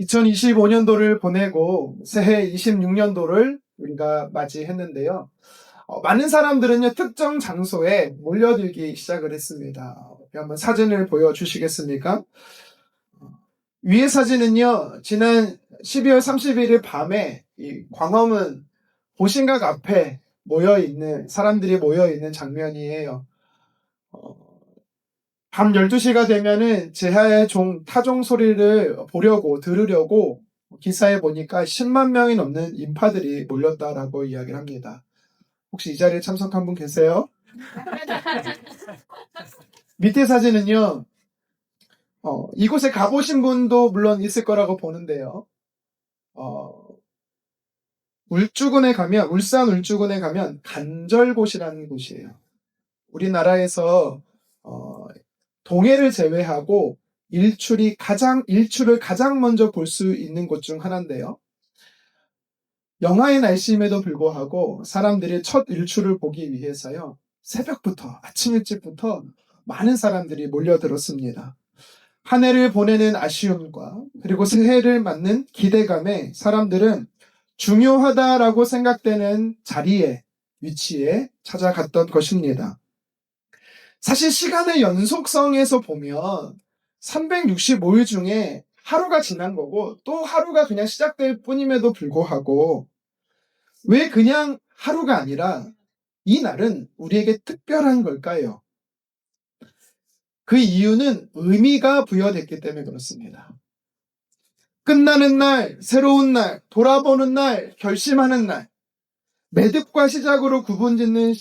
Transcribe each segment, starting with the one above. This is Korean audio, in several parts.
2025년도를 보내고 새해 26년도를 우리가 맞이했는데요. 많은 사람들은요, 특정 장소에 몰려들기 시작을 했습니다. 한번 사진을 보여주시겠습니까? 위의 사진은요, 지난 12월 31일 밤에 이 광화문 보신각 앞에 사람들이 모여있는 장면이에요. 밤 12시가 되면은 제하의 타종 소리를 들으려고 기사에 보니까 10만 명이 넘는 인파들이 몰렸다라고 이야기를 합니다. 혹시 이 자리에 참석한 분 계세요? 밑에 사진은요, 이곳에 가보신 분도 물론 있을 거라고 보는데요. 울산 울주군에 가면 간절곶이라는 곳이에요. 우리나라에서 동해를 제외하고 일출을 가장 먼저 볼 수 있는 곳 중 하나인데요. 영하의 날씨임에도 불구하고 사람들이 첫 일출을 보기 위해서요, 아침 일찍부터 많은 사람들이 몰려들었습니다. 한 해를 보내는 아쉬움과 그리고 새해를 맞는 기대감에 사람들은 중요하다라고 생각되는 위치에 찾아갔던 것입니다. 사실 시간의 연속성에서 보면 365일 중에 하루가 지난 거고 또 하루가 그냥 시작될 뿐임에도 불구하고 왜 그냥 하루가 아니라 이 날은 우리에게 특별한 걸까요? 그 이유는 의미가 부여됐기 때문에 그렇습니다. 끝나는 날, 새로운 날, 돌아보는 날, 결심하는 날, 매듭과 시작으로 구분짓는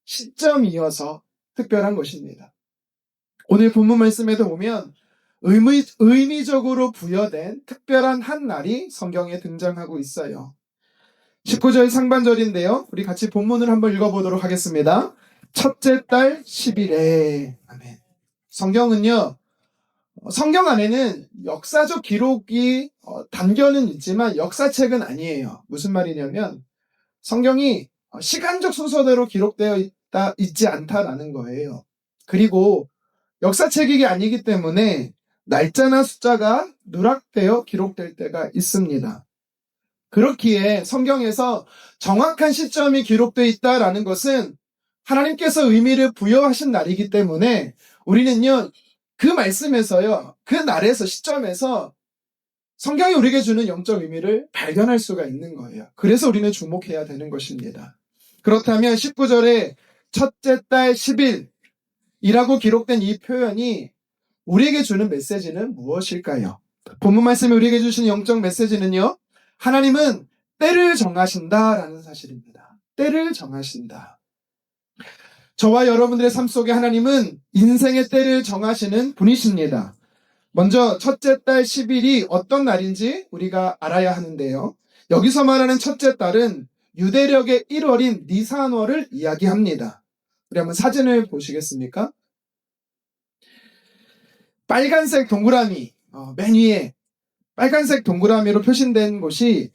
시점이어서 특별한 것입니다. 오늘 본문 말씀에도 보면 의미적으로 부여된 특별한 한 날이 성경에 등장하고 있어요. 19절 상반절인데요. 우리 같이 본문을 한번 읽어보도록 하겠습니다. 첫째 달 10일에. 아멘. 성경 안에는 역사적 기록이 담겨는 있지만 역사책은 아니에요. 무슨 말이냐면 성경이 시간적 순서대로 기록되어 있지 않다라는 거예요. 그리고 역사책이 아니기 때문에 날짜나 숫자가 누락되어 기록될 때가 있습니다. 그렇기에 성경에서 정확한 시점이 기록되어 있다라는 것은 하나님께서 의미를 부여하신 날이기 때문에 우리는요, 그 말씀에서요, 그 날에서 시점에서 성경이 우리에게 주는 영적 의미를 발견할 수가 있는 거예요. 그래서 우리는 주목해야 되는 것입니다. 그렇다면 19절에 첫째 달 10일이라고 기록된 이 표현이 우리에게 주는 메시지는 무엇일까요? 본문 말씀이 우리에게 주시는 영적 메시지는요, 하나님은 때를 정하신다라는 사실입니다. 때를 정하신다. 저와 여러분들의 삶 속에 하나님은 인생의 때를 정하시는 분이십니다. 먼저 첫째 달 10일이 어떤 날인지 우리가 알아야 하는데요. 여기서 말하는 첫째 달은 유대력의 1월인 니산월을 이야기합니다. 우리 한번 사진을 보시겠습니까? 빨간색 동그라미, 맨 위에 빨간색 동그라미로 표시된 곳이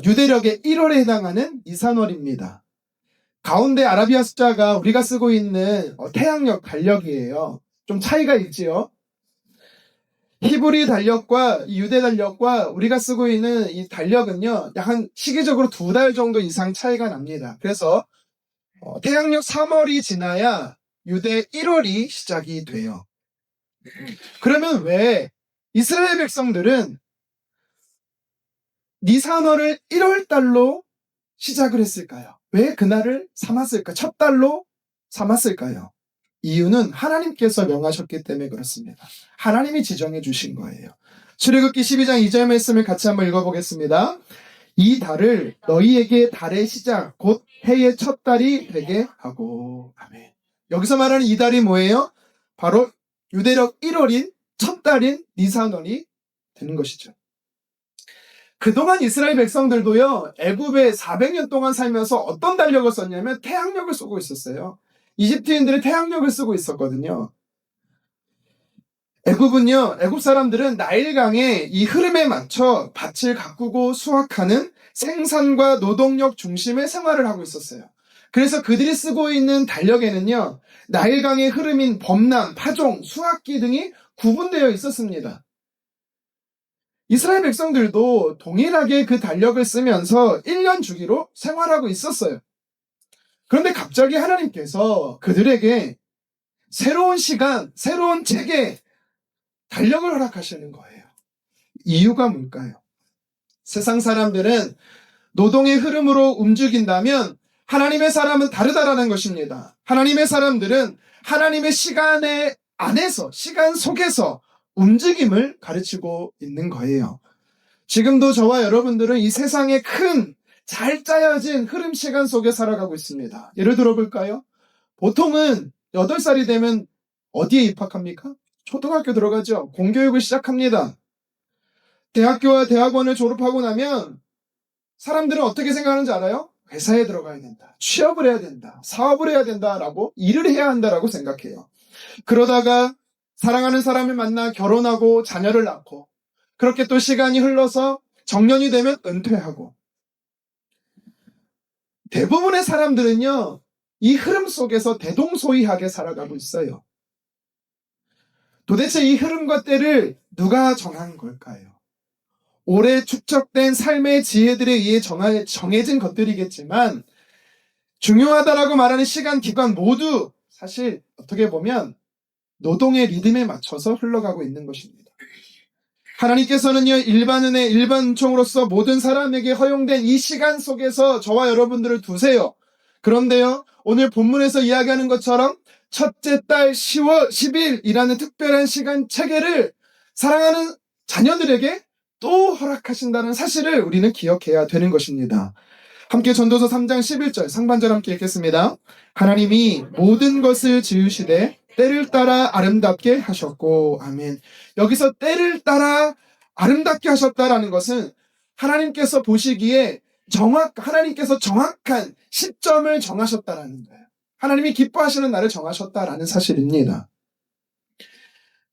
유대력의 1월에 해당하는 니산월입니다. 가운데 아라비아 숫자가 우리가 쓰고 있는 태양력 달력이에요. 좀 차이가 있지요. 히브리 달력과 유대 달력과 우리가 쓰고 있는 이 달력은요, 약 한 시기적으로 2달 정도 이상 차이가 납니다. 그래서 태양력 3월이 지나야 유대 1월이 시작이 돼요. 그러면 왜 이스라엘 백성들은 니산월을 1월 달로 시작을 했을까요? 왜 그날을 첫 달로 삼았을까요? 이유는 하나님께서 명하셨기 때문에 그렇습니다. 하나님이 지정해 주신 거예요. 출애굽기 12장 2절 말씀을 같이 한번 읽어보겠습니다. 이 달을 너희에게 달의 시작, 곧 해의 첫 달이 되게 하고. 아멘. 여기서 말하는 이 달이 뭐예요? 바로 유대력 1월인 첫 달인 니산월이 되는 것이죠. 그동안 이스라엘 백성들도요, 애굽에 400년 동안 살면서 어떤 달력을 썼냐면 태양력을 쓰고 있었어요. 이집트인들이 태양력을 쓰고 있었거든요. 애굽 사람들은 나일강의 이 흐름에 맞춰 밭을 가꾸고 수확하는 생산과 노동력 중심의 생활을 하고 있었어요. 그래서 그들이 쓰고 있는 달력에는요, 나일강의 흐름인 범람, 파종, 수확기 등이 구분되어 있었습니다. 이스라엘 백성들도 동일하게 그 달력을 쓰면서 1년 주기로 생활하고 있었어요. 그런데 갑자기 하나님께서 그들에게 새로운 시간, 새로운 체계, 달력을 허락하시는 거예요. 이유가 뭘까요? 세상 사람들은 노동의 흐름으로 움직인다면 하나님의 사람은 다르다라는 것입니다. 하나님의 사람들은 하나님의 시간의 안에서, 시간 속에서 움직임을 가르치고 있는 거예요. 지금도 저와 여러분들은 이 세상의 큰, 잘 짜여진 흐름 시간 속에 살아가고 있습니다. 예를 들어볼까요? 보통은 8살이 되면 어디에 입학합니까? 초등학교 들어가죠. 공교육을 시작합니다. 대학교와 대학원을 졸업하고 나면 사람들은 어떻게 생각하는지 알아요? 회사에 들어가야 된다. 취업을 해야 된다. 사업을 해야 된다라고, 일을 해야 한다라고 생각해요. 그러다가 사랑하는 사람을 만나 결혼하고 자녀를 낳고, 그렇게 또 시간이 흘러서 정년이 되면 은퇴하고. 대부분의 사람들은요, 이 흐름 속에서 대동소이하게 살아가고 있어요. 도대체 이 흐름과 때를 누가 정한 걸까요? 오래 축적된 삶의 지혜들에 의해 정해진 것들이겠지만, 중요하다라고 말하는 시간, 기간 모두 사실 어떻게 보면 노동의 리듬에 맞춰서 흘러가고 있는 것입니다. 하나님께서는요, 일반 은혜, 일반 은총으로서 모든 사람에게 허용된 이 시간 속에서 저와 여러분들을 두세요. 그런데요, 오늘 본문에서 이야기하는 것처럼 첫째 달 10월 10일이라는 특별한 시간 체계를 사랑하는 자녀들에게 또 허락하신다는 사실을 우리는 기억해야 되는 것입니다. 함께 전도서 3장 11절 상반절 함께 읽겠습니다. 하나님이 모든 것을 지으시되 때를 따라 아름답게 하셨고, 아멘. 여기서 때를 따라 아름답게 하셨다라는 것은 하나님께서 보시기에 하나님께서 정확한 시점을 정하셨다라는 거예요. 하나님이 기뻐하시는 날을 정하셨다라는 사실입니다.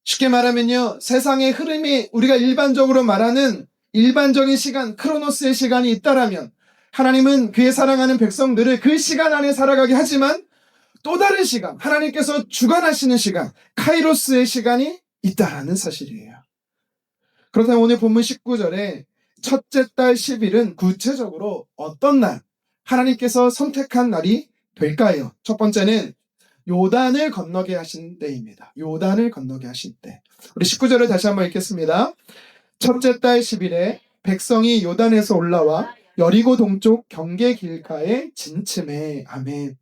쉽게 말하면요, 세상의 흐름이 우리가 일반적으로 말하는 일반적인 시간, 크로노스의 시간이 있다라면 하나님은 그의 사랑하는 백성들을 그 시간 안에 살아가게 하지만 또 다른 시간, 하나님께서 주관하시는 시간, 카이로스의 시간이 있다라는 사실이에요. 그렇다면 오늘 본문 19절에 첫째 달 10일은 구체적으로 어떤 날, 하나님께서 선택한 날이 될까요? 첫 번째는 요단을 건너게 하신 때입니다. 요단을 건너게 하신 때. 우리 19절을 다시 한번 읽겠습니다. 첫째 달 10일에 백성이 요단에서 올라와 여리고 동쪽 경계 길가에 진침해. 아멘.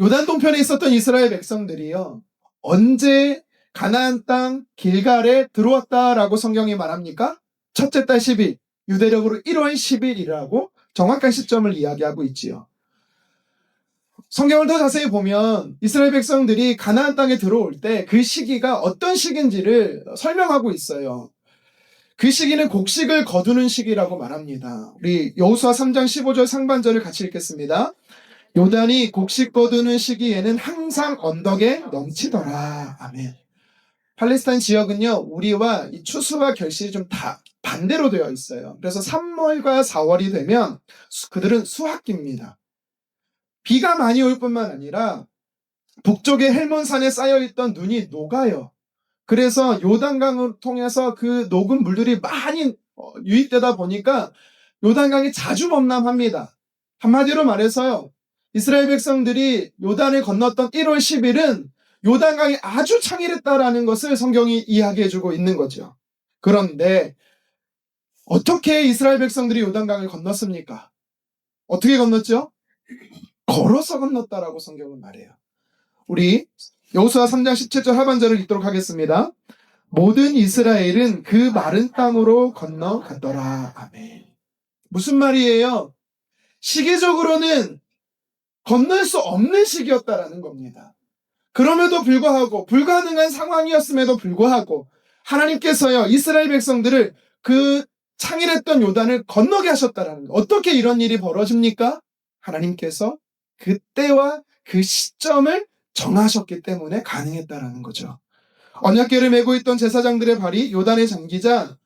요단 동편에 있었던 이스라엘 백성들이요, 언제 가나안 땅 길갈에 들어왔다라고 성경이 말합니까? 첫째 달 10일, 유대력으로 1월 10일이라고 정확한 시점을 이야기하고 있지요. 성경을 더 자세히 보면 이스라엘 백성들이 가나안 땅에 들어올 때 그 시기가 어떤 시기인지를 설명하고 있어요. 그 시기는 곡식을 거두는 시기라고 말합니다. 우리 여호수아 3장 15절 상반절을 같이 읽겠습니다. 요단이 곡식 거두는 시기에는 항상 언덕에 넘치더라. 아멘. 팔레스타인 지역은요, 우리와 이 추수와 결실이 좀 다 반대로 되어 있어요. 그래서 3월과 4월이 되면 그들은 수확기입니다. 비가 많이 올 뿐만 아니라 북쪽의 헬몬산에 쌓여있던 눈이 녹아요. 그래서 요단강을 통해서 그 녹은 물들이 많이 유입되다 보니까 요단강이 자주 범람합니다. 한마디로 말해서요, 이스라엘 백성들이 요단을 건넜던 1월 10일은 요단강이 아주 창일했다라는 것을 성경이 이야기해주고 있는 거죠. 그런데 어떻게 이스라엘 백성들이 요단강을 건넜습니까? 어떻게 건넜죠? 걸어서 건넜다라고 성경은 말해요. 우리 여호수아 3장 17절 하반절을 읽도록 하겠습니다. 모든 이스라엘은 그 마른 땅으로 건너갔더라. 아멘. 무슨 말이에요? 시기적으로는 건널 수 없는 시기였다라는 겁니다. 그럼에도 불구하고, 불가능한 상황이었음에도 불구하고 하나님께서요, 이스라엘 백성들을 그 창일했던 요단을 건너게 하셨다라는 거. 어떻게 이런 일이 벌어집니까? 하나님께서 그때와 그 시점을 정하셨기 때문에 가능했다라는 거죠. 언약궤를 메고 있던 제사장들의 발이 요단에 잠기자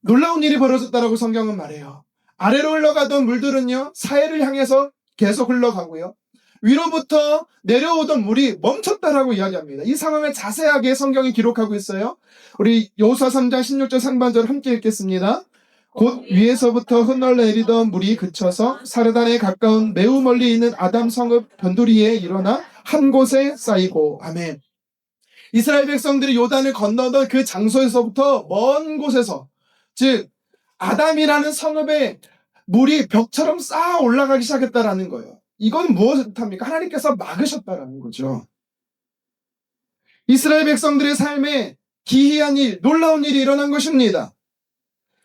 놀라운 일이 벌어졌다라고 성경은 말해요. 아래로 흘러가던 물들은요, 사해를 향해서 계속 흘러가고요, 위로부터 내려오던 물이 멈췄다라고 이야기합니다. 이 상황을 자세하게 성경이 기록하고 있어요. 우리 여호수아 3장 16절 상반절 함께 읽겠습니다. 곧 위에서부터 흘러내리던 물이 그쳐서 사르단에 가까운 매우 멀리 있는 아담 성읍 변두리에 일어나 한 곳에 쌓이고. 아멘. 이스라엘 백성들이 요단을 건너던 그 장소에서부터 먼 곳에서, 즉 아담이라는 성읍에 물이 벽처럼 쌓아 올라가기 시작했다라는 거예요. 이건 무엇을 뜻합니까? 하나님께서 막으셨다라는 거죠. 이스라엘 백성들의 삶에 기이한 일, 놀라운 일이 일어난 것입니다.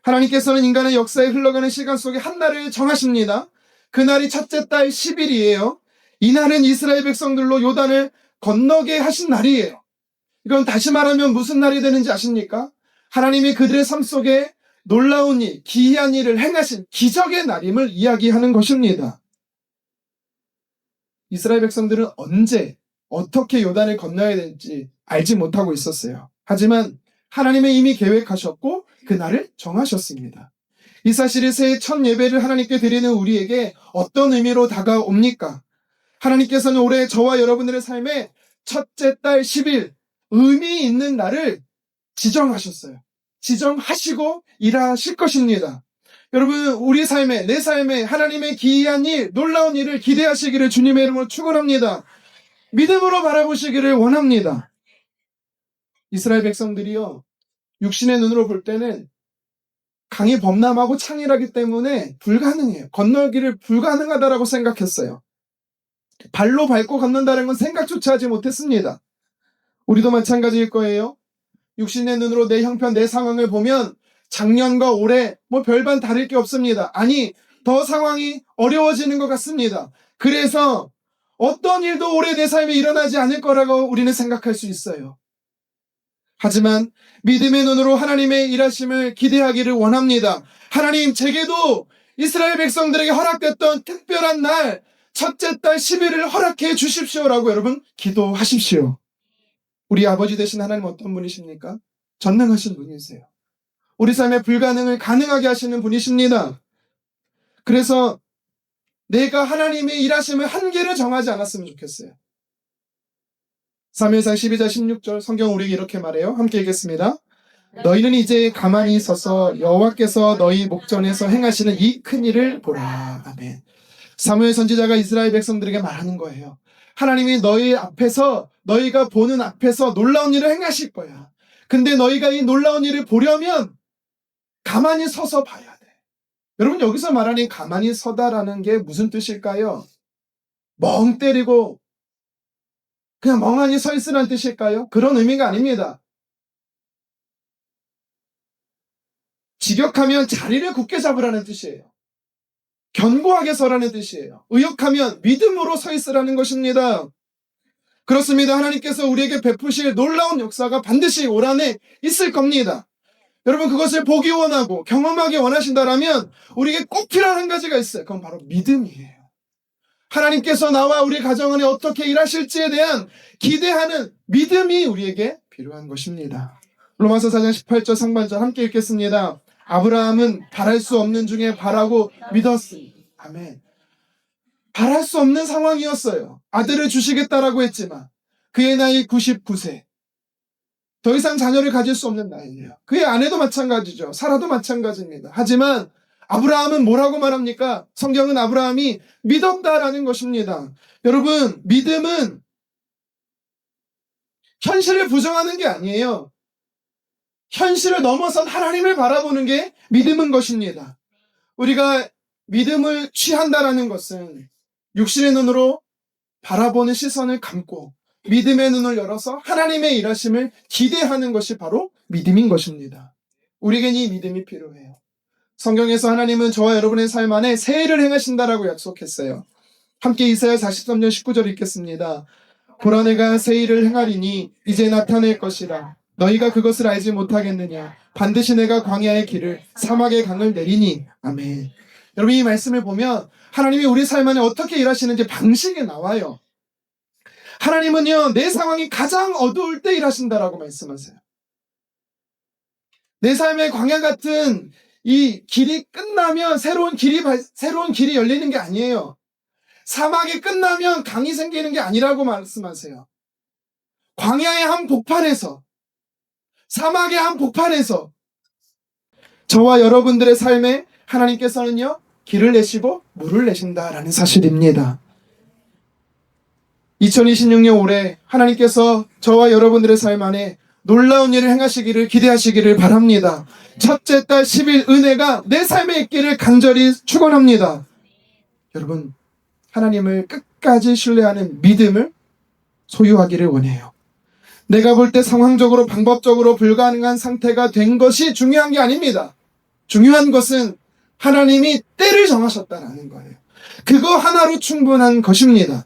하나님께서는 인간의 역사에 흘러가는 시간 속에 한 날을 정하십니다. 그날이 첫째 달 10일이에요. 이날은 이스라엘 백성들로 요단을 건너게 하신 날이에요. 이건 다시 말하면 무슨 날이 되는지 아십니까? 하나님이 그들의 삶 속에 놀라운 일, 기이한 일을 행하신 기적의 날임을 이야기하는 것입니다. 이스라엘 백성들은 언제, 어떻게 요단을 건너야 될지 알지 못하고 있었어요. 하지만 하나님은 이미 계획하셨고 그날을 정하셨습니다. 이 사실이 새해 첫 예배를 하나님께 드리는 우리에게 어떤 의미로 다가옵니까? 하나님께서는 올해 저와 여러분들의 삶에 첫째 달 10일 의미 있는 날을 지정하셨어요. 지정하시고 일하실 것입니다. 여러분, 우리 삶에, 내 삶에 하나님의 기이한 일, 놀라운 일을 기대하시기를 주님의 이름으로 축원합니다. 믿음으로 바라보시기를 원합니다. 이스라엘 백성들이요, 육신의 눈으로 볼 때는 강이 범람하고 창이라기 때문에 불가능해요. 건너기를 불가능하다라고 생각했어요. 발로 밟고 건넌다는 건 생각조차 하지 못했습니다. 우리도 마찬가지일 거예요. 육신의 눈으로 내 형편, 내 상황을 보면 작년과 올해 별반 다를 게 없습니다. 아니, 더 상황이 어려워지는 것 같습니다. 그래서 어떤 일도 올해 내 삶에 일어나지 않을 거라고 우리는 생각할 수 있어요. 하지만 믿음의 눈으로 하나님의 일하심을 기대하기를 원합니다. 하나님, 제게도 이스라엘 백성들에게 허락됐던 특별한 날, 첫째 달 10일을 허락해 주십시오라고 여러분 기도하십시오. 우리 아버지 되신 하나님 어떤 분이십니까? 전능하신 분이세요. 우리 삶의 불가능을 가능하게 하시는 분이십니다. 그래서 내가 하나님의 일하심을 한계를 정하지 않았으면 좋겠어요. 사무엘상 12장 16절 성경 우리에게 이렇게 말해요. 함께 읽겠습니다. 너희는 이제 가만히 서서 여호와께서 너희 목전에서 행하시는 이 큰 일을 보라. 아멘. 사무엘 선지자가 이스라엘 백성들에게 말하는 거예요. 하나님이 너희 앞에서, 너희가 보는 앞에서 놀라운 일을 행하실 거야. 근데 너희가 이 놀라운 일을 보려면 가만히 서서 봐야 돼. 여러분, 여기서 말하는 가만히 서다라는 게 무슨 뜻일까요? 멍 때리고 그냥 멍하니 서 있으라는 뜻일까요? 그런 의미가 아닙니다. 직역하면 자리를 굳게 잡으라는 뜻이에요. 견고하게 서라는 뜻이에요. 의역하면 믿음으로 서 있으라는 것입니다. 그렇습니다. 하나님께서 우리에게 베푸실 놀라운 역사가 반드시 올 한해 있을 겁니다. 여러분, 그것을 보기 원하고 경험하기 원하신다라면 우리에게 꼭 필요한 한 가지가 있어요. 그건 바로 믿음이에요. 하나님께서 나와 우리 가정 안에 어떻게 일하실지에 대한 기대하는 믿음이 우리에게 필요한 것입니다. 로마서 4장 18절 상반절 함께 읽겠습니다. 아브라함은 바랄 수 없는 중에 바라고 믿었으니. 아멘. 바랄 수 없는 상황이었어요. 아들을 주시겠다라고 했지만 그의 나이 99세. 더 이상 자녀를 가질 수 없는 나이예요. 그의 아내도 마찬가지죠. 사라도 마찬가지입니다. 하지만 아브라함은 뭐라고 말합니까? 성경은 아브라함이 믿었다라는 것입니다. 여러분, 믿음은 현실을 부정하는 게 아니에요. 현실을 넘어선 하나님을 바라보는 게 믿음인 것입니다. 우리가 믿음을 취한다라는 것은 육신의 눈으로 바라보는 시선을 감고 믿음의 눈을 열어서 하나님의 일하심을 기대하는 것이 바로 믿음인 것입니다. 우리에겐 이 믿음이 필요해요. 성경에서 하나님은 저와 여러분의 삶 안에 새해를 행하신다라고 약속했어요. 함께 이사야 43년 19절 읽겠습니다. 보라, 내가 새해를 행하리니 이제 나타낼 것이라. 너희가 그것을 알지 못하겠느냐. 반드시 내가 광야의 길을 사막의 강을 내리니. 아멘. 여러분, 이 말씀을 보면 하나님이 우리 삶 안에 어떻게 일하시는지 방식이 나와요. 하나님은요, 내 상황이 가장 어두울 때 일하신다라고 말씀하세요. 내 삶의 광야 같은 이 길이 끝나면 새로운 길이 열리는 게 아니에요. 사막이 끝나면 강이 생기는 게 아니라고 말씀하세요. 광야의 한 복판에서, 사막의 한 복판에서 저와 여러분들의 삶에 하나님께서는요, 길을 내시고 물을 내신다라는 사실입니다. 2026년 올해 하나님께서 저와 여러분들의 삶 안에 놀라운 일을 행하시기를 기대하시기를 바랍니다. 첫째 달 10일 은혜가 내 삶에 있기를 간절히 축원합니다. 여러분, 하나님을 끝까지 신뢰하는 믿음을 소유하기를 원해요. 내가 볼 때 상황적으로 방법적으로 불가능한 상태가 된 것이 중요한 게 아닙니다. 중요한 것은 하나님이 때를 정하셨다는 거예요. 그거 하나로 충분한 것입니다.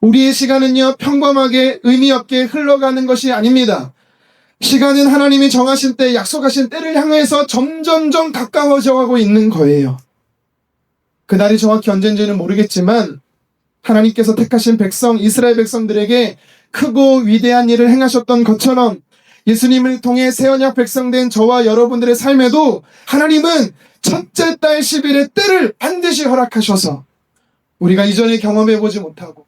우리의 시간은요, 평범하게 의미 없게 흘러가는 것이 아닙니다. 시간은 하나님이 정하신 때, 약속하신 때를 향해서 점점점 가까워져 가고 있는 거예요. 그날이 정확히 언젠지는 모르겠지만 하나님께서 택하신 백성, 이스라엘 백성들에게 크고 위대한 일을 행하셨던 것처럼 예수님을 통해 새 언약 백성된 저와 여러분들의 삶에도 하나님은 첫째 달 10일의 때를 반드시 허락하셔서 우리가 이전에 경험해보지 못하고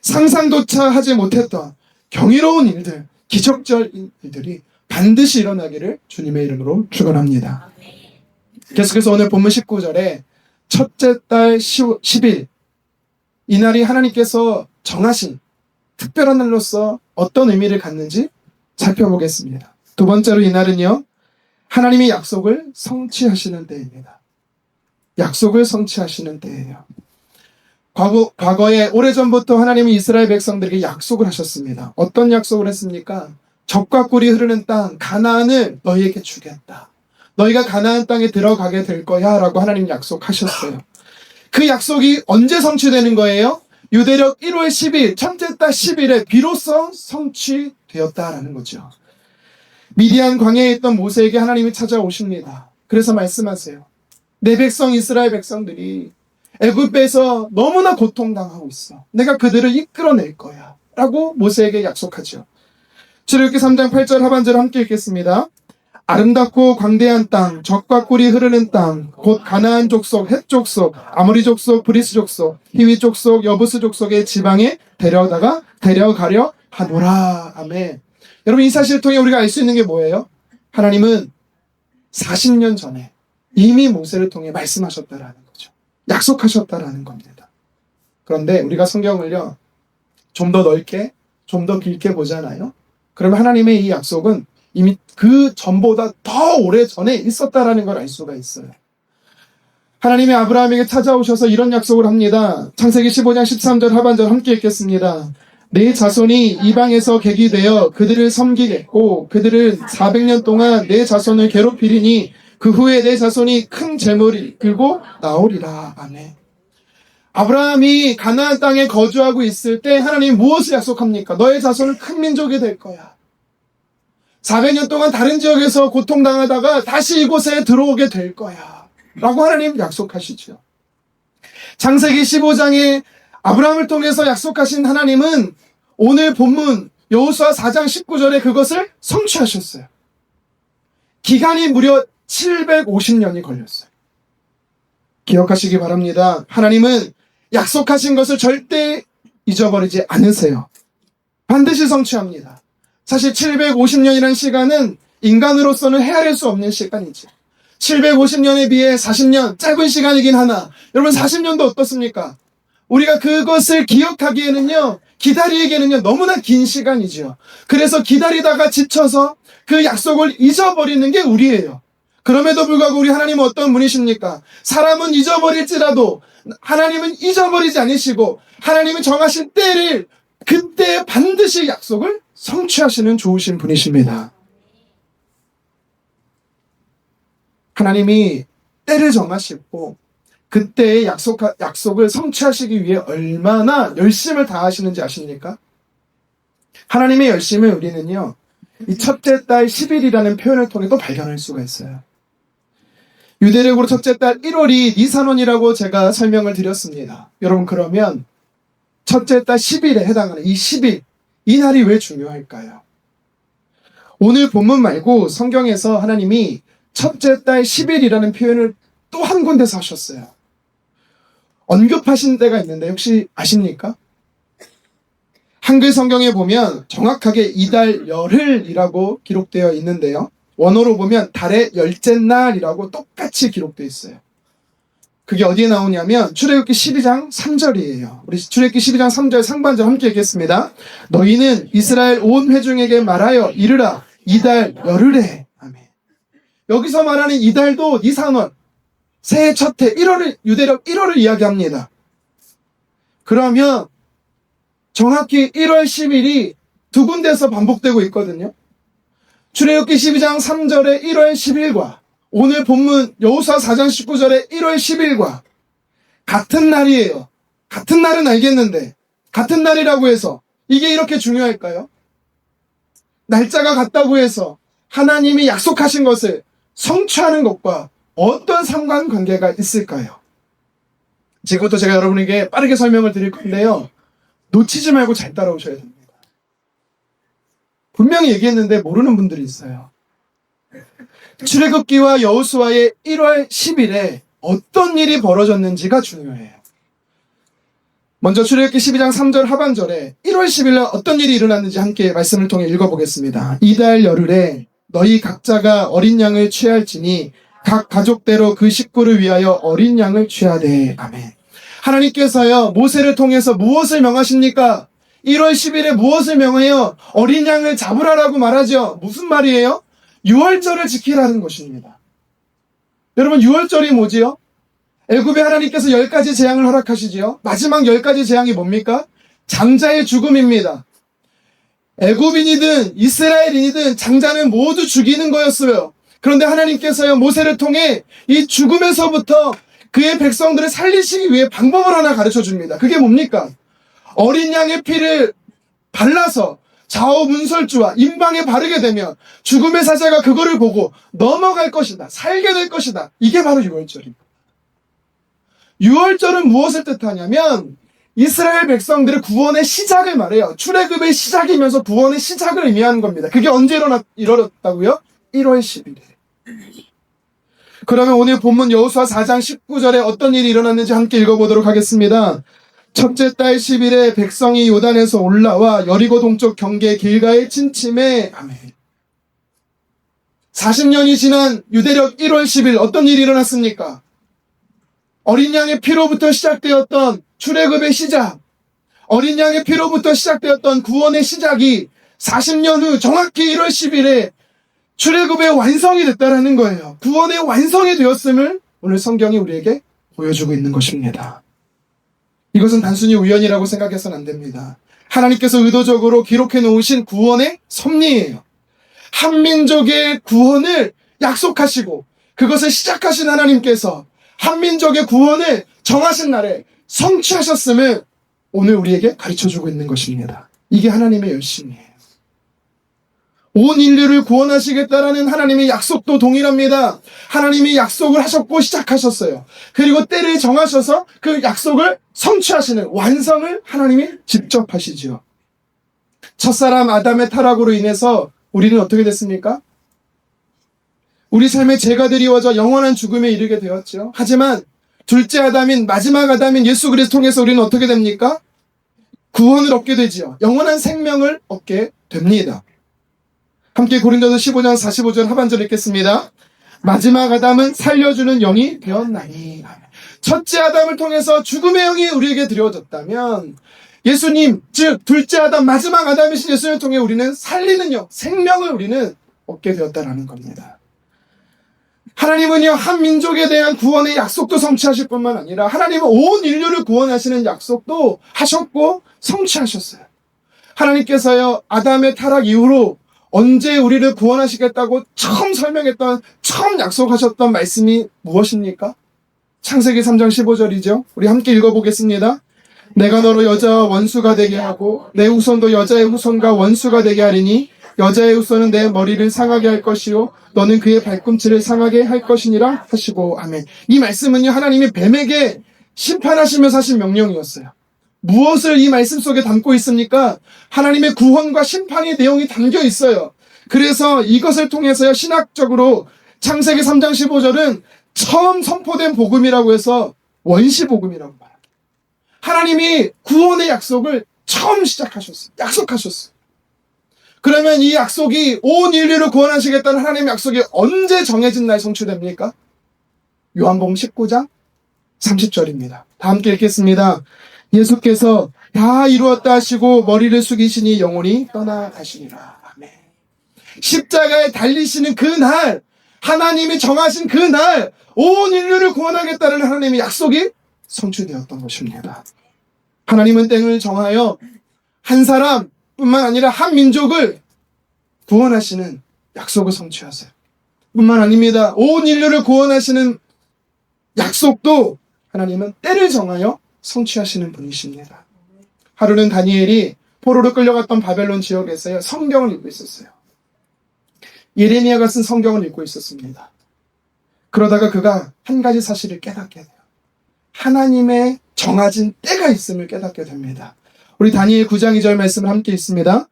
상상조차 하지 못했던 경이로운 일들, 기적적인 일들이 반드시 일어나기를 주님의 이름으로 축원합니다. 계속해서 오늘 본문 19절에 첫째 달 10일, 이날이 하나님께서 정하신 특별한 날로서 어떤 의미를 갖는지 살펴보겠습니다. 두 번째로 이날은요, 하나님의 약속을 성취하시는 때입니다. 약속을 성취하시는 때예요. 과거에 오래전부터 하나님이 이스라엘 백성들에게 약속을 하셨습니다. 어떤 약속을 했습니까? 젖과 꿀이 흐르는 땅 가나안을 너희에게 주겠다. 너희가 가나안 땅에 들어가게 될 거야 라고 하나님 약속하셨어요. 그 약속이 언제 성취되는 거예요? 유대력 1월 10일, 첫째 달 10일에 비로소 성취되었다라는 거죠. 미디안 광야에 있던 모세에게 하나님이 찾아오십니다. 그래서 말씀하세요. 내 백성 이스라엘 백성들이 애굽에서 너무나 고통당하고 있어. 내가 그들을 이끌어낼 거야 라고 모세에게 약속하죠. 출애굽기 3장 8절 하반절을 함께 읽겠습니다. 아름답고 광대한 땅, 젖과 꿀이 흐르는 땅, 곧 가나안 족속, 헷 족속, 아모리 족속, 브리스 족속, 히위 족속, 여부스 족속의 지방에 데려가려 하노라. 아멘. 여러분, 이 사실을 통해 우리가 알 수 있는 게 뭐예요? 하나님은 40년 전에 이미 모세를 통해 말씀하셨다라는 거죠. 약속하셨다라는 겁니다. 그런데 우리가 성경을요, 좀 더 넓게, 좀 더 길게 보잖아요. 그러면 하나님의 이 약속은 이미 그 전보다 더 오래 전에 있었다라는 걸 알 수가 있어요. 하나님이 아브라함에게 찾아오셔서 이런 약속을 합니다. 창세기 15장 13절 하반절 함께 읽겠습니다. 내 자손이 이방에서 객이 되어 그들을 섬기겠고 그들을 400년 동안 내 자손을 괴롭히리니 그 후에 내 자손이 큰 재물을 이끌고 나오리라. 아멘. 아브라함이 가나안 땅에 거주하고 있을 때 하나님이 무엇을 약속합니까? 너의 자손은 큰 민족이 될 거야. 400년 동안 다른 지역에서 고통당하다가 다시 이곳에 들어오게 될 거야 라고 하나님 약속하시죠. 창세기 15장에 아브라함을 통해서 약속하신 하나님은 오늘 본문 여호수아 4장 19절에 그것을 성취하셨어요. 기간이 무려 750년이 걸렸어요. 기억하시기 바랍니다. 하나님은 약속하신 것을 절대 잊어버리지 않으세요. 반드시 성취합니다. 사실 750년이라는 시간은 인간으로서는 헤아릴 수 없는 시간이죠. 750년에 비해 40년 짧은 시간이긴 하나 여러분 40년도 어떻습니까? 우리가 그것을 기억하기에는요, 기다리기에는요 너무나 긴 시간이죠. 그래서 기다리다가 지쳐서 그 약속을 잊어버리는 게 우리예요. 그럼에도 불구하고 우리 하나님은 어떤 분이십니까? 사람은 잊어버릴지라도 하나님은 잊어버리지 않으시고 하나님은 정하신 때를 그때 반드시 약속을 성취하시는 좋으신 분이십니다. 하나님이 때를 정하시고 그때의 약속을 성취하시기 위해 얼마나 열심을 다하시는지 아십니까? 하나님의 열심을 우리는요, 이 첫째 달 10일이라는 표현을 통해 또 발견할 수가 있어요. 유대력으로 첫째 달 1월이 니산원이라고 제가 설명을 드렸습니다. 여러분, 그러면 첫째 달 10일에 해당하는 이 10일, 이 날이 왜 중요할까요? 오늘 본문 말고 성경에서 하나님이 첫째 달 10일이라는 표현을 또 한 군데서 하셨어요. 언급하신 데가 있는데 혹시 아십니까? 한글 성경에 보면 정확하게 이달 열흘이라고 기록되어 있는데요. 원어로 보면 달의 열째 날이라고 똑같이 기록되어 있어요. 그게 어디에 나오냐면 출애굽기 12장 3절이에요. 우리 출애굽기 12장 3절 상반절 함께 읽겠습니다. 너희는 이스라엘 온 회중에게 말하여 이르라 이달 열흘에. 아멘. 여기서 말하는 이달도 니산월 새해 첫해 1월을 유대력 1월을 이야기합니다. 그러면 정확히 1월 10일이 두 군데에서 반복되고 있거든요. 출애굽기 12장 3절에 1월 10일과 오늘 본문 여호수아 4장 19절에 1월 10일과 같은 날이에요. 같은 날은 알겠는데 같은 날이라고 해서 이게 이렇게 중요할까요? 날짜가 같다고 해서 하나님이 약속하신 것을 성취하는 것과 어떤 상관관계가 있을까요? 지금부터 제가 여러분에게 빠르게 설명을 드릴 건데요. 놓치지 말고 잘 따라오셔야 됩니다. 분명히 얘기했는데 모르는 분들이 있어요. 출애굽기와 여호수아의 1월 10일에 어떤 일이 벌어졌는지가 중요해요. 먼저 출애굽기 12장 3절 하반절에 1월 10일에 어떤 일이 일어났는지 함께 말씀을 통해 읽어보겠습니다. 이달 열흘에 너희 각자가 어린 양을 취할지니 각 가족대로 그 식구를 위하여 어린 양을 취하되. 아멘. 하나님께서요 모세를 통해서 무엇을 명하십니까? 1월 10일에 무엇을 명해요? 어린 양을 잡으라라고 말하죠. 무슨 말이에요? 유월절을 지키라는 것입니다. 여러분 유월절이 뭐지요? 애굽에 하나님께서 10가지 재앙을 허락하시지요. 마지막 10가지 재앙이 뭡니까? 장자의 죽음입니다. 애굽인이든 이스라엘인이든 장자는 모두 죽이는 거였어요. 그런데 하나님께서요 모세를 통해 이 죽음에서부터 그의 백성들을 살리시기 위해 방법을 하나 가르쳐 줍니다. 그게 뭡니까? 어린 양의 피를 발라서 좌우 문설주와 임방에 바르게 되면 죽음의 사자가 그거를 보고 넘어갈 것이다. 살게 될 것이다. 이게 바로 유월절입니다. 유월절은 무엇을 뜻하냐면 이스라엘 백성들의 구원의 시작을 말해요. 출애굽의 시작이면서 구원의 시작을 의미하는 겁니다. 그게 언제 일어났다고요? 1월 10일에. 그러면 오늘 본문 여호수아 4장 19절에 어떤 일이 일어났는지 함께 읽어보도록 하겠습니다. 첫째 달 10일에 백성이 요단에서 올라와 여리고 동쪽 경계 길가에 침침해. 아멘. 40년이 지난 유대력 1월 10일 어떤 일이 일어났습니까? 어린 양의 피로부터 시작되었던 출애굽의 시작, 어린 양의 피로부터 시작되었던 구원의 시작이 40년 후 정확히 1월 10일에 출애굽의 완성이 됐다라는 거예요. 구원의 완성이 되었음을 오늘 성경이 우리에게 보여주고 있는 것입니다. 이것은 단순히 우연이라고 생각해서는 안 됩니다. 하나님께서 의도적으로 기록해 놓으신 구원의 섭리예요. 한민족의 구원을 약속하시고 그것을 시작하신 하나님께서 한민족의 구원을 정하신 날에 성취하셨음을 오늘 우리에게 가르쳐주고 있는 것입니다. 이게 하나님의 열심이에요. 온 인류를 구원하시겠다라는 하나님의 약속도 동일합니다. 하나님이 약속을 하셨고 시작하셨어요. 그리고 때를 정하셔서 그 약속을 성취하시는 완성을 하나님이 직접 하시지요. 첫사람 아담의 타락으로 인해서 우리는 어떻게 됐습니까? 우리 삶의 죄가 드리워져 영원한 죽음에 이르게 되었죠. 하지만 둘째 아담인 마지막 아담인 예수 그리스도 통해서 우리는 어떻게 됩니까? 구원을 얻게 되지요. 영원한 생명을 얻게 됩니다. 함께 고린도서 15장 45절 하반절 읽겠습니다. 마지막 아담은 살려주는 영이 되었나니. 첫째 아담을 통해서 죽음의 영이 우리에게 드려졌다면 예수님, 즉 둘째 아담, 마지막 아담이신 예수님을 통해 우리는 살리는 영, 생명을 우리는 얻게 되었다라는 겁니다. 하나님은요 한 민족에 대한 구원의 약속도 성취하실 뿐만 아니라 하나님은 온 인류를 구원하시는 약속도 하셨고 성취하셨어요. 하나님께서요 아담의 타락 이후로 언제 우리를 구원하시겠다고 처음 설명했던, 처음 약속하셨던 말씀이 무엇입니까? 창세기 3장 15절이죠. 우리 함께 읽어보겠습니다. 내가 너로 여자와 원수가 되게 하고 내 후손도 여자의 후손과 원수가 되게 하리니 여자의 후손은 내 머리를 상하게 할 것이요 너는 그의 발꿈치를 상하게 할 것이니라 하시고. 아멘. 이 말씀은요 하나님이 뱀에게 심판하시면서 하신 명령이었어요. 무엇을 이 말씀 속에 담고 있습니까? 하나님의 구원과 심판의 내용이 담겨 있어요. 그래서 이것을 통해서요 신학적으로 창세기 3장 15절은 처음 선포된 복음이라고 해서 원시복음이라고 말합니다. 하나님이 구원의 약속을 처음 시작하셨어요. 약속하셨어요. 그러면 이 약속이 온 인류를 구원하시겠다는 하나님의 약속이 언제 정해진 날 성취됩니까? 요한복음 19장 30절입니다. 다 함께 읽겠습니다. 예수께서 다 이루었다 하시고 머리를 숙이시니 영혼이 떠나가시니라. 아멘. 십자가에 달리시는 그 날, 하나님이 정하신 그 날, 온 인류를 구원하겠다는 하나님의 약속이 성취되었던 것입니다. 하나님은 땡을 정하여 한 사람뿐만 아니라 한 민족을 구원하시는 약속을 성취하세요. 뿐만 아닙니다. 온 인류를 구원하시는 약속도 하나님은 때를 정하여 성취하시는 분이십니다. 하루는 다니엘이 포로로 끌려갔던 바벨론 지역에서 성경을 읽고 있었어요. 예레미야가 쓴 성경을 읽고 있었습니다. 그러다가 그가 한 가지 사실을 깨닫게 돼요. 하나님의 정해진 때가 있음을 깨닫게 됩니다. 우리 다니엘 9장 2절 말씀을 함께 읽습니다.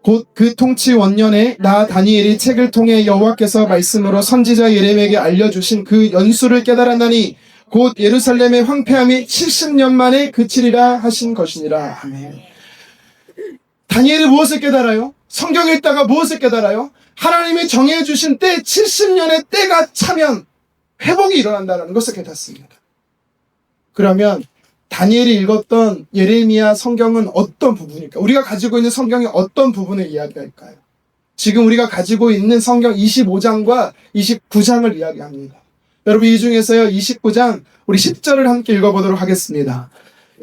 곧 그 통치 원년에 나 다니엘이 책을 통해 여호와께서 말씀으로 선지자 예레미야에게 알려주신 그 연수를 깨달았나니 곧 예루살렘의 황폐함이 70년 만에 그치리라 하신 것이니라. 아멘. 다니엘이 무엇을 깨달아요? 성경 읽다가 무엇을 깨달아요? 하나님이 정해주신 때 70년의 때가 차면 회복이 일어난다는 것을 깨닫습니다. 그러면 다니엘이 읽었던 예레미야 성경은 어떤 부분일까요? 우리가 가지고 있는 성경이 어떤 부분을 이야기할까요? 지금 우리가 가지고 있는 성경 25장과 29장을 이야기합니다. 여러분 이 중에서요 29장 우리 10절을 함께 읽어보도록 하겠습니다.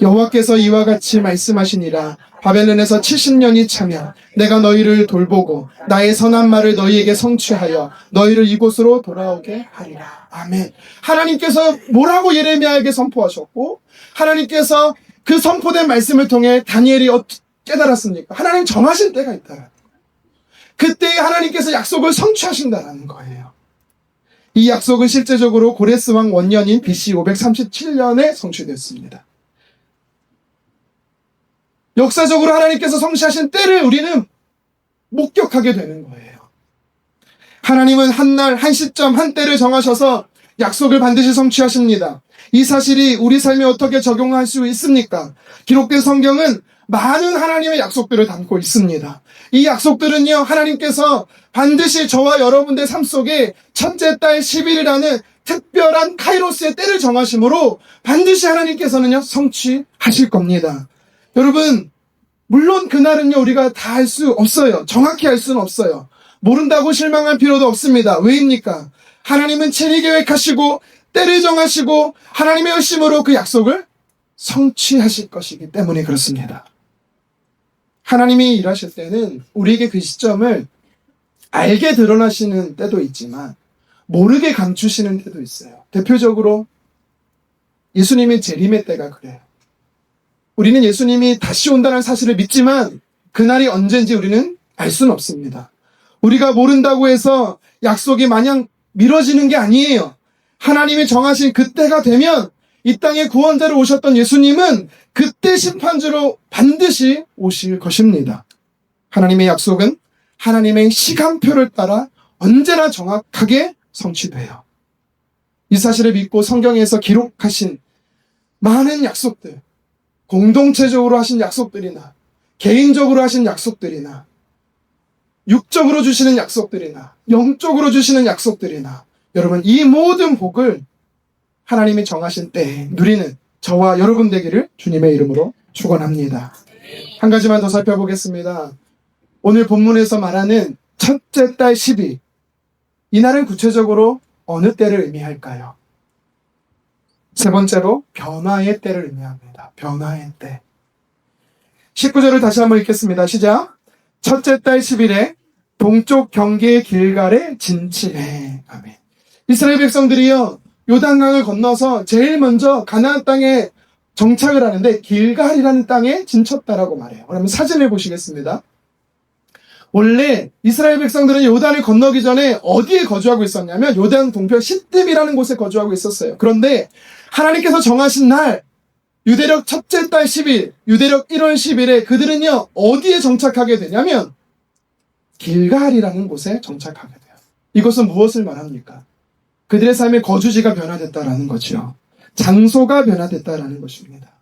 여호와께서 이와 같이 말씀하시니라. 바벨론에서 70년이 차면 내가 너희를 돌보고 나의 선한 말을 너희에게 성취하여 너희를 이곳으로 돌아오게 하리라. 아멘. 하나님께서 뭐라고 예레미야에게 선포하셨고 하나님께서 그 선포된 말씀을 통해 다니엘이 깨달았습니까? 하나님 정하신 때가 있다. 그때에 하나님께서 약속을 성취하신다는 거예요. 이 약속은 실제적으로 고레스 왕 원년인 BC 537년에 성취됐습니다. 역사적으로 하나님께서 성취하신 때를 우리는 목격하게 되는 거예요. 하나님은 한 날, 한 시점, 한 때를 정하셔서 약속을 반드시 성취하십니다. 이 사실이 우리 삶에 어떻게 적용할 수 있습니까? 기록된 성경은 많은 하나님의 약속들을 담고 있습니다. 이 약속들은요, 하나님께서 반드시 저와 여러분들 삶 속에 첫째 달 10일이라는 특별한 카이로스의 때를 정하심으로 반드시 하나님께서는요, 성취하실 겁니다. 여러분, 물론 그날은요, 우리가 다 알 수 없어요. 정확히 알 수는 없어요. 모른다고 실망할 필요도 없습니다. 왜입니까? 하나님은 체리 계획하시고, 때를 정하시고, 하나님의 열심으로 그 약속을 성취하실 것이기 때문에 그렇습니다. 하나님이 일하실 때는 우리에게 그 시점을 알게 드러나시는 때도 있지만, 모르게 감추시는 때도 있어요. 대표적으로 예수님의 재림의 때가 그래요. 우리는 예수님이 다시 온다는 사실을 믿지만 그날이 언제인지 우리는 알 수는 없습니다. 우리가 모른다고 해서 약속이 마냥 미뤄지는 게 아니에요. 하나님이 정하신 그때가 되면 이 땅에 구원자로 오셨던 예수님은 그때 심판주로 반드시 오실 것입니다. 하나님의 약속은 하나님의 시간표를 따라 언제나 정확하게 성취돼요. 이 사실을 믿고 성경에서 기록하신 많은 약속들, 공동체적으로 하신 약속들이나 개인적으로 하신 약속들이나 육적으로 주시는 약속들이나 영적으로 주시는 약속들이나 여러분 이 모든 복을 하나님이 정하신 때에 누리는 저와 여러분 되기를 주님의 이름으로 축원합니다. 한 가지만 더 살펴보겠습니다. 오늘 본문에서 말하는 첫째 달 10일 이날은 구체적으로 어느 때를 의미할까요? 세 번째로 변화의 때를 의미합니다. 변화의 때. 19절을 다시 한번 읽겠습니다. 시작. 첫째 달 10일에 동쪽 경계 길갈에 진치네. 아멘. 이스라엘 백성들이요 요단강을 건너서 제일 먼저 가나안 땅에 정착을 하는데 길갈이라는 땅에 진쳤다라고 말해요. 그러면 사진을 보시겠습니다. 원래 이스라엘 백성들은 요단을 건너기 전에 어디에 거주하고 있었냐면 요단 동편 시뜸이라는 곳에 거주하고 있었어요. 그런데 하나님께서 정하신 날 유대력 첫째 달 10일, 유대력 1월 10일에 그들은요 어디에 정착하게 되냐면 길갈이라는 곳에 정착하게 돼요. 이것은 무엇을 말합니까? 그들의 삶의 거주지가 변화됐다라는 거죠. 장소가 변화됐다라는 것입니다.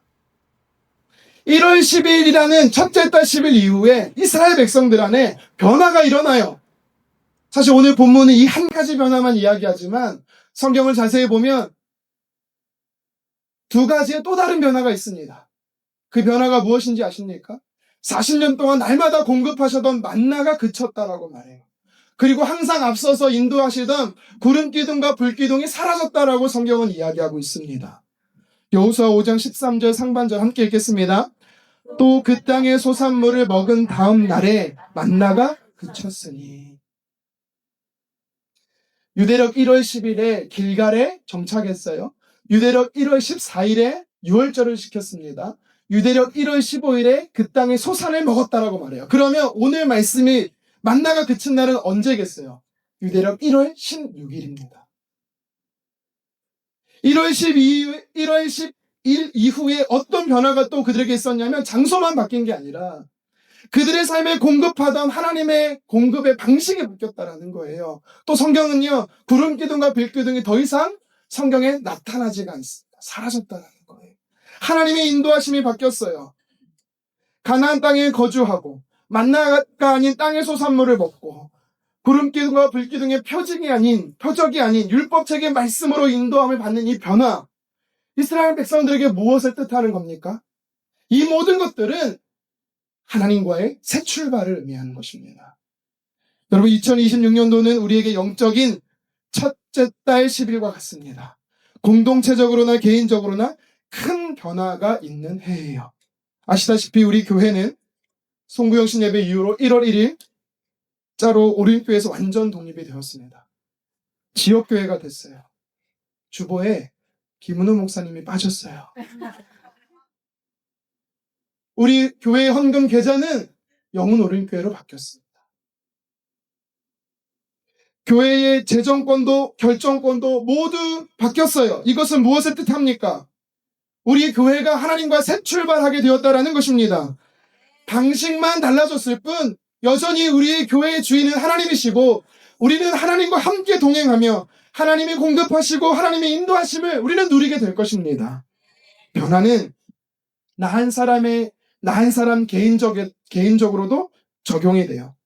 1월 10일이라는 첫째 달 10일 이후에 이스라엘 백성들 안에 변화가 일어나요. 사실 오늘 본문은 이 한 가지 변화만 이야기하지만 성경을 자세히 보면 두 가지의 또 다른 변화가 있습니다. 그 변화가 무엇인지 아십니까? 40년 동안 날마다 공급하셨던 만나가 그쳤다라고 말해요. 그리고 항상 앞서서 인도하시던 구름 기둥과 불 기둥이 사라졌다라고 성경은 이야기하고 있습니다. 여호수아 5장 13절 상반절 함께 읽겠습니다. 또 그 땅의 소산물을 먹은 다음 날에 만나가 그쳤으니. 유대력 1월 10일에 길갈에 정착했어요. 유대력 1월 14일에 유월절을 시켰습니다. 유대력 1월 15일에 그 땅의 소산을 먹었다라고 말해요. 그러면 오늘 말씀이 만나가 그친 날은 언제겠어요? 유대력 1월 16일입니다. 1월 10일 이후에 어떤 변화가 또 그들에게 있었냐면 장소만 바뀐 게 아니라 그들의 삶에 공급하던 하나님의 공급의 방식이 바뀌었다라는 거예요. 또 성경은요, 구름 기둥과 불 기둥이 더 이상 성경에 나타나지가 않습니다. 사라졌다라는 거예요. 하나님의 인도하심이 바뀌었어요. 가나안 땅에 거주하고 만나가 아닌 땅의 소산물을 먹고 구름 기둥과 불 기둥의 표적이 아닌 율법책의 말씀으로 인도함을 받는 이 변화, 이스라엘 백성들에게 무엇을 뜻하는 겁니까? 이 모든 것들은 하나님과의 새 출발을 의미하는 것입니다. 여러분, 2026년도는 우리에게 영적인 첫째 달 10일과 같습니다. 공동체적으로나 개인적으로나 큰 변화가 있는 해예요. 아시다시피 우리 교회는 송구영신 예배 이후로 1월 1일 자로 오륜교회에서 완전 독립이 되었습니다. 지역교회가 됐어요. 주보에 김은호 목사님이 빠졌어요. 우리 교회의 헌금 계좌는 영훈 오륜교회로 바뀌었습니다. 교회의 재정권도 결정권도 모두 바뀌었어요. 이것은 무엇을 뜻합니까? 우리 교회가 하나님과 새 출발하게 되었다라는 것입니다. 방식만 달라졌을 뿐 여전히 우리의 교회의 주인은 하나님이시고 우리는 하나님과 함께 동행하며 하나님이 공급하시고 하나님의 인도하심을 우리는 누리게 될 것입니다. 변화는 나 한 사람 개인적으로도 적용이 돼요.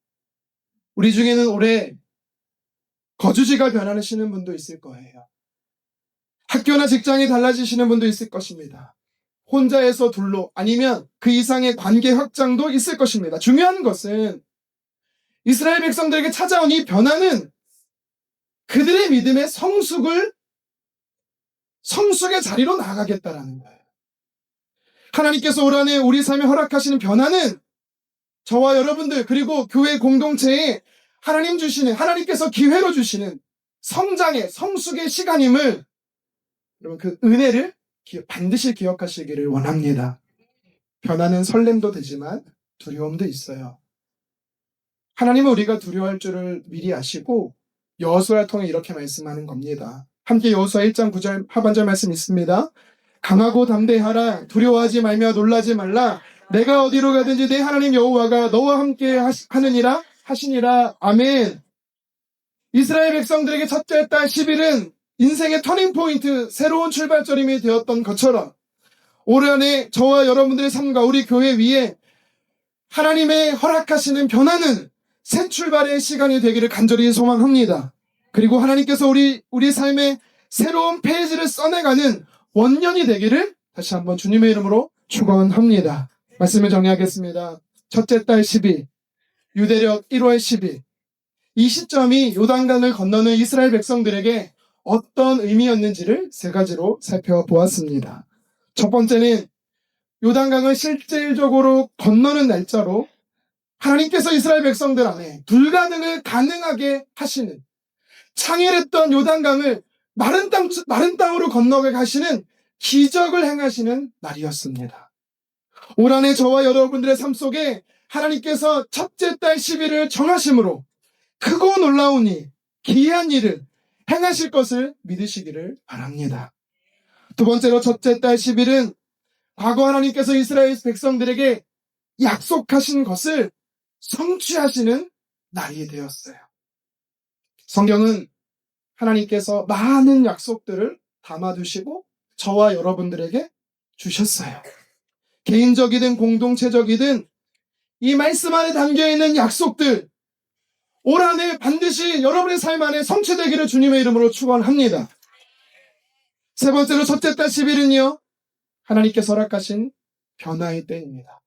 우리 중에는 올해 거주지가 변하시는 분도 있을 거예요. 학교나 직장이 달라지시는 분도 있을 것입니다. 혼자에서 둘로 아니면 그 이상의 관계 확장도 있을 것입니다. 중요한 것은 이스라엘 백성들에게 찾아온 이 변화는 그들의 믿음의 성숙의 자리로 나아가겠다라는 거예요. 하나님께서 올 한해 우리 삶에 허락하시는 변화는 저와 여러분들 그리고 교회 공동체에 하나님께서 기회로 주시는 성장의 성숙의 시간임을 여러분 그 은혜를 반드시 기억하시기를 원합니다. 변화는 설렘도 되지만 두려움도 있어요. 하나님은 우리가 두려워할 줄을 미리 아시고 여호수아를 통해 이렇게 말씀하는 겁니다. 함께 여호수아 1장 9절 하반절 말씀 있습니다. 강하고 담대하라. 두려워하지 말며 놀라지 말라. 내가 어디로 가든지 내 하나님 여호와가 너와 함께 하시니라. 아멘. 이스라엘 백성들에게 첫째 달 10일은 인생의 터닝포인트, 새로운 출발점이 되었던 것처럼 올 한해 저와 여러분들의 삶과 우리 교회 위에 하나님의 허락하시는 변화는 새 출발의 시간이 되기를 간절히 소망합니다. 그리고 하나님께서 우리 삶의 새로운 페이지를 써내가는 원년이 되기를 다시 한번 주님의 이름으로 축원합니다. 말씀을 정리하겠습니다. 첫째 달 10일, 유대력 1월 10일. 이 시점이 요단강을 건너는 이스라엘 백성들에게 어떤 의미였는지를 세 가지로 살펴보았습니다. 첫 번째는 요단강을 실질적으로 건너는 날짜로 하나님께서 이스라엘 백성들 안에 불가능을 가능하게 하시는, 창일했던 요단강을 마른 땅으로 건너게 하시는 기적을 행하시는 날이었습니다. 올 한해 저와 여러분들의 삶 속에 하나님께서 첫째 달 10일을 정하심으로 크고 놀라우니 기이한 일을 행하실 것을 믿으시기를 바랍니다. 두 번째로 첫째 달 10일은 과거 하나님께서 이스라엘 백성들에게 약속하신 것을 성취하시는 날이 되었어요. 성경은 하나님께서 많은 약속들을 담아두시고 저와 여러분들에게 주셨어요. 개인적이든 공동체적이든 이 말씀 안에 담겨있는 약속들, 올 한 해 반드시 여러분의 삶 안에 성취되기를 주님의 이름으로 축원합니다. 세 번째로 첫째 달 10일은요, 하나님께서 허락하신 변화의 때입니다.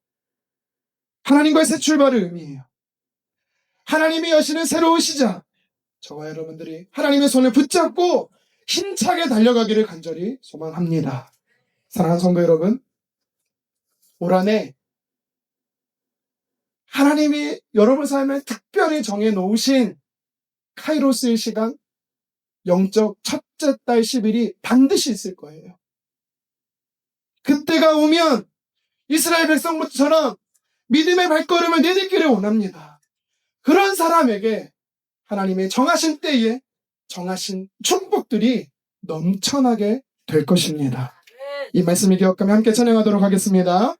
하나님과의 새 출발을 의미해요. 하나님이 여시는 새로운 시작, 저와 여러분들이 하나님의 손을 붙잡고 힘차게 달려가기를 간절히 소망합니다. 사랑하는 성도 여러분, 올 한 해 하나님이 여러분 삶에 특별히 정해놓으신 카이로스의 시간, 영적 첫째 달 10일이 반드시 있을 거예요. 그때가 오면 이스라엘 백성들처럼 믿음의 발걸음을 내딛기를 원합니다. 그런 사람에게 하나님의 정하신 때에 정하신 축복들이 넘쳐나게 될 것입니다. 이 말씀을 기억하며 함께 찬양하도록 하겠습니다.